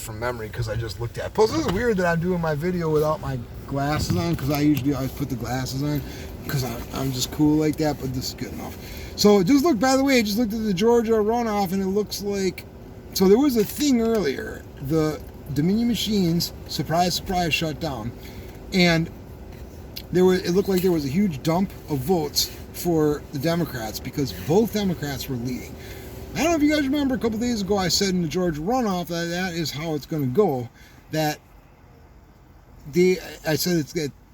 from memory because I just looked at it. Plus, this is weird that I'm doing my video without my glasses on because I usually always put the glasses on because I'm just cool like that, but this is good enough. So just look, by the way, just looked at the Georgia runoff and it looks like, so there was a thing earlier, the Dominion Machines, surprise, surprise, shut down. And it looked like there was a huge dump of votes for the Democrats because both Democrats were leading. I don't know if you guys remember a couple days ago I said in the Georgia runoff that is how it's going to go. That I said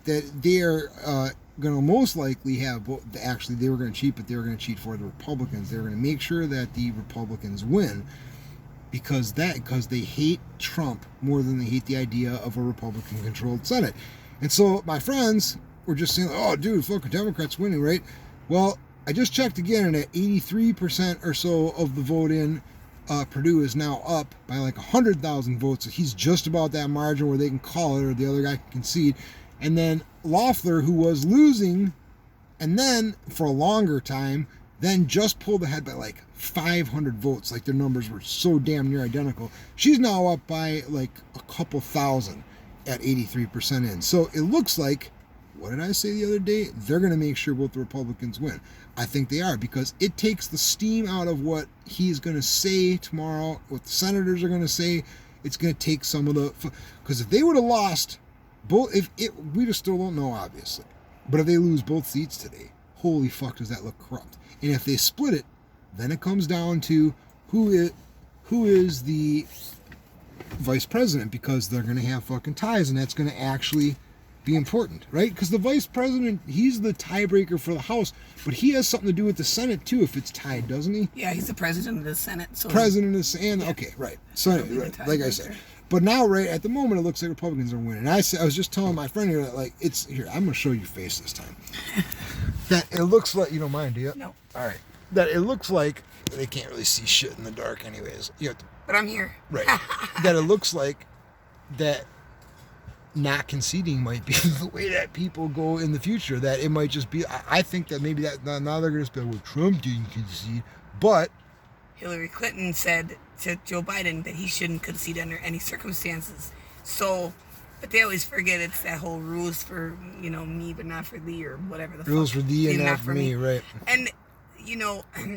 that they are going to most likely have, actually they were going to cheat, but they were going to cheat for the Republicans. They were going to make sure that the Republicans win because they hate Trump more than they hate the idea of a Republican-controlled Senate. And so my friends were just saying, oh, dude, fucking Democrats winning, right? Well, I just checked again, and at 83% or so of the vote in, Perdue is now up by like 100,000 votes. So he's just about that margin where they can call it or the other guy can concede. And then Loeffler, who was losing, and then for a longer time, then just pulled ahead by like 500 votes. Like their numbers were so damn near identical. She's now up by like a couple thousand at 83% in. So it looks like, what did I say the other day? They're going to make sure both the Republicans win. I think they are because it takes the steam out of what he's going to say tomorrow, what the senators are going to say. It's going to take some of the, because if they would have lost both, we just still don't know, obviously. But if they lose both seats today, holy fuck, does that look corrupt? And if they split it, then it comes down to who is the vice president, because they're going to have fucking ties, and that's going to actually be important, right? Because the vice president, he's the tiebreaker for the House, but he has something to do with the Senate too if it's tied, doesn't he? Yeah, he's the president of the Senate. So president of the Senate, yeah. Okay, right. So anyway, right, like I said. But now, right, at the moment, it looks like Republicans are winning. I was just telling my friend here that, like, it's, here, I'm going to show you face this time. That it looks like, you don't mind, do you? No. All right. That it looks like, they can't really see shit in the dark anyways. You have to, but I'm here. Right. That it looks like that not conceding might be the way that people go in the future. That it might just be, I think that maybe that now they're going to say, well, Trump didn't concede, but Hillary Clinton said to Joe Biden that he shouldn't concede under any circumstances. So, but they always forget it's that whole rules for, me but not for thee, or whatever the rules fuck. For thee and not for me, right. And,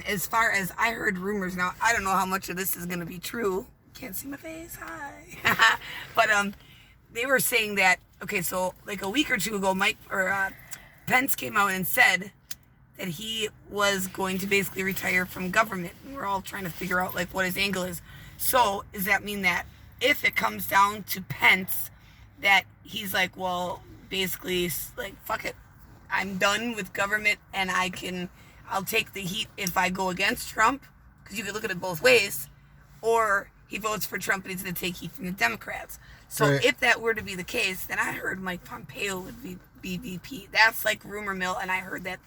as far as I heard rumors, now I don't know how much of this is going to be true. Can't see my face, hi. But they were saying that, okay, so like a week or two ago, Pence came out and said that he was going to basically retire from government. And we're all trying to figure out like what his angle is. So does that mean that if it comes down to Pence, that he's like, well, basically like, fuck it, I'm done with government and I'll take the heat if I go against Trump, because you could look at it both ways, or he votes for Trump and he's going to take heat from the Democrats. So right. If that were to be the case, then I heard Mike Pompeo would be VP. That's like rumor mill, and I heard that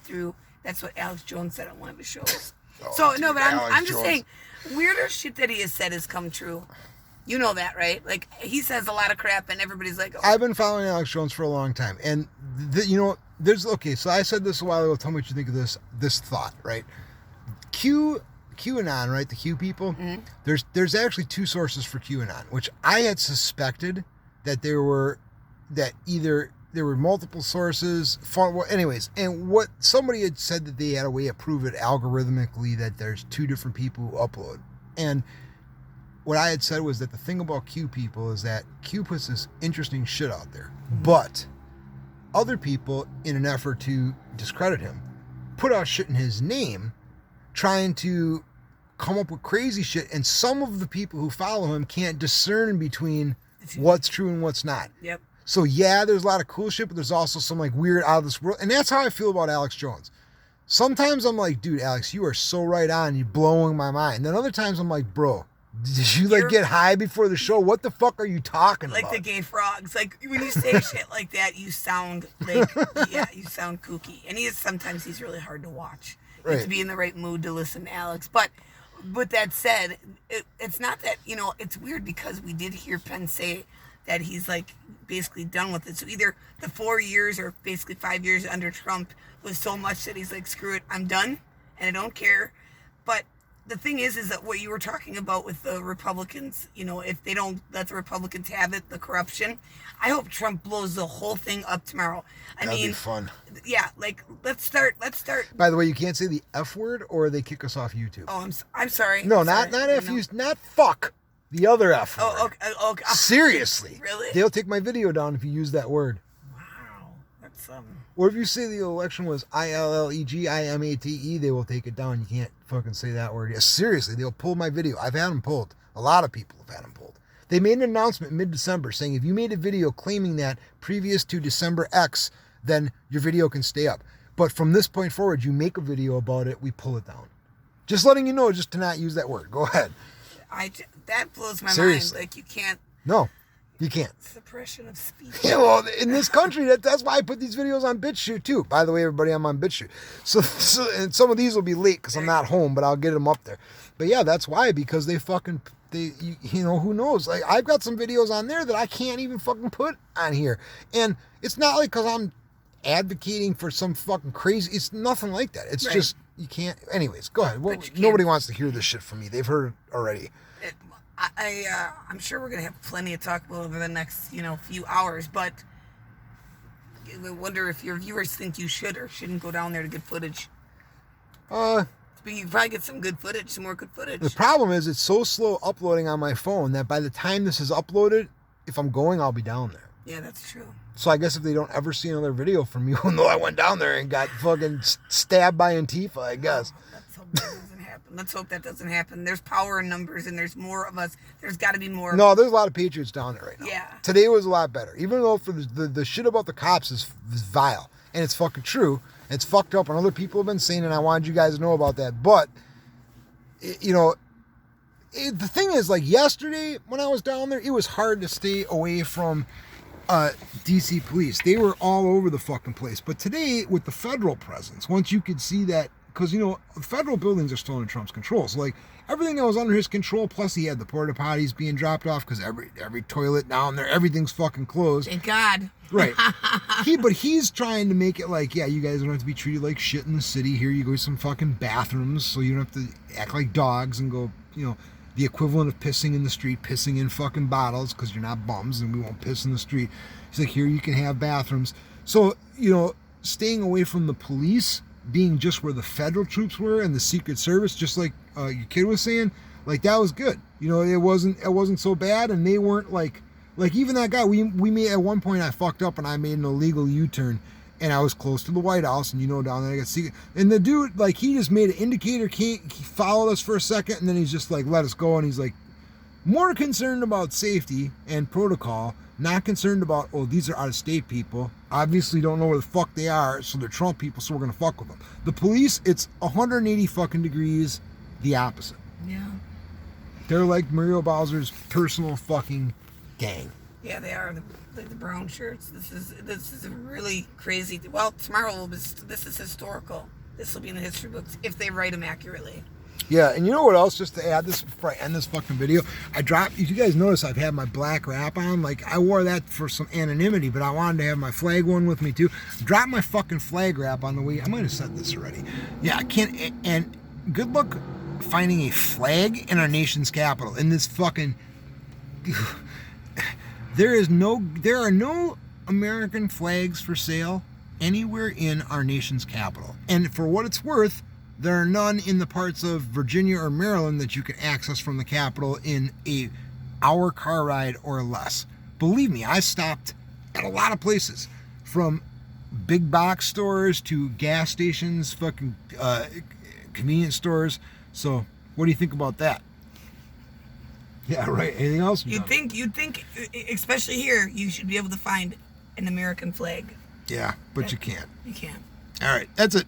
that's what Alex Jones said on one of his shows. Oh, so, no, but I'm just saying, weirder shit that he has said has come true. You know that, right? Like, he says a lot of crap, and everybody's like, oh. I've been following Alex Jones for a long time, and, so I said this a while ago, tell me what you think of this thought, right? QAnon, right? The Q people. Mm-hmm. There's actually two sources for QAnon, which I had suspected that there were multiple sources. Anyways, and what somebody had said that they had a way to prove it algorithmically that there's two different people who upload. And what I had said was that the thing about Q people is that Q puts this interesting shit out there, but other people, in an effort to discredit him, put out shit in his name, trying to come up with crazy shit, and some of the people who follow him can't discern between what's true and what's not. Yep. So yeah, there's a lot of cool shit, but there's also some like weird out of this world, and that's how I feel about Alex Jones. Sometimes I'm like, dude, Alex, you are so right on, you're blowing my mind. Then other times I'm like, bro, did you like get high before the show? What the fuck are you talking about? Like the gay frogs. Like when you say shit like that, you sound like, you sound kooky. And sometimes he's really hard to watch. You have to be in the right mood to listen to Alex. But with that said, it's not that, it's weird because we did hear Penn say that he's like basically done with it. So either the 4 years or basically 5 years under Trump was so much that he's like, screw it, I'm done and I don't care. But the thing is that what you were talking about with the Republicans, if they don't let the Republicans have it, the corruption, I hope Trump blows the whole thing up tomorrow. That'd be fun. Yeah, like, let's start. By the way, you can't say the F word or they kick us off YouTube. Oh, I'm sorry. No, I'm not sorry. F, not fuck. The other F word. Oh, okay. Seriously. Really? They'll take my video down if you use that word. Wow. That's, Or if you say the election was ILLEGIMATE, they will take it down. You can't fucking say that word. Yeah, seriously, they'll pull my video. I've had them pulled. A lot of people have had them pulled. They made an announcement mid-December saying if you made a video claiming that previous to December X, then your video can stay up. But from this point forward, you make a video about it, we pull it down. Just letting you know, just to not use that word. Go ahead. that blows my Seriously. mind. Like, you can't. No, you can't. Suppression of speech. Yeah, well, in this country, that's why I put these videos on BitChute too. By the way, everybody, I'm on BitChute. So and some of these will be late because I'm not home, but I'll get them up there. But yeah, that's why, because they who knows? Like, I've got some videos on there that I can't even fucking put on here. And it's not like because I'm advocating for some fucking crazy, it's nothing like that. It's just, you can't. Anyways, go ahead. Well, nobody wants to hear this shit from me. They've heard it already. I'm sure we're gonna have plenty to talk about over the next, few hours, but I wonder if your viewers think you should or shouldn't go down there to get footage. But you can probably get some good footage, some more good footage. The problem is it's so slow uploading on my phone that by the time this is uploaded, if I'm going, I'll be down there. Yeah, that's true. So I guess if they don't ever see another video from me, even though I went down there and got fucking stabbed by Antifa, I guess. Let's hope that doesn't happen. There's power in numbers, and there's more of us. There's got to be more. No, there's a lot of patriots down there right now. Yeah. Today was a lot better, even though for the shit about the cops is vile, and it's fucking true. It's fucked up, and other people have been saying, and I wanted you guys to know about that. But the thing is, like, yesterday when I was down there, it was hard to stay away from DC police. They were all over the fucking place. But today, with the federal presence, once you could see that, because, federal buildings are still under Trump's control. So, like, everything that was under his control, plus he had the porta potties being dropped off because every toilet down there, everything's fucking closed. Thank God. Right. But he's trying to make it like, yeah, you guys don't have to be treated like shit in the city. Here you go to some fucking bathrooms so you don't have to act like dogs and go, the equivalent of pissing in the street, pissing in fucking bottles because you're not bums and we won't piss in the street. He's like, here you can have bathrooms. So, staying away from the police, being just where the federal troops were and the Secret Service, just like your kid was saying, like, that was good. It wasn't so bad, and they weren't like even that guy. We made, at one point I fucked up and I made an illegal U-turn, and I was close to the White House, and down there I got Secret, and the dude, like, he just made an indicator, he followed us for a second, and then he's just like, let us go, and he's like, more concerned about safety and protocol, not concerned about, these are out-of-state people, obviously don't know where the fuck they are, so they're Trump people, so we're gonna fuck with them. The police, it's 180 fucking degrees the opposite. Yeah. They're like Muriel Bowser's personal fucking gang. Yeah, they are, the brown shirts. This is a really crazy, well, tomorrow this is historical. This will be in the history books if they write them accurately. Yeah, and you know what else, just to add this before I end this fucking video, if you guys notice, I've had my black wrap on. Like, I wore that for some anonymity, but I wanted to have my flag one with me too. Drop my fucking flag wrap on the way. I might have said this already. Yeah, I can't, and good luck finding a flag in our nation's capital. In this fucking, there are no American flags for sale anywhere in our nation's capital. And for what it's worth, there are none in the parts of Virginia or Maryland that you can access from the Capitol in a hour car ride or less. Believe me, I stopped at a lot of places, from big box stores to gas stations, fucking convenience stores. So, what do you think about that? Yeah, right. Anything else? You'd think, especially here, you should be able to find an American flag. Yeah, but you can't. You can't. All right, that's it.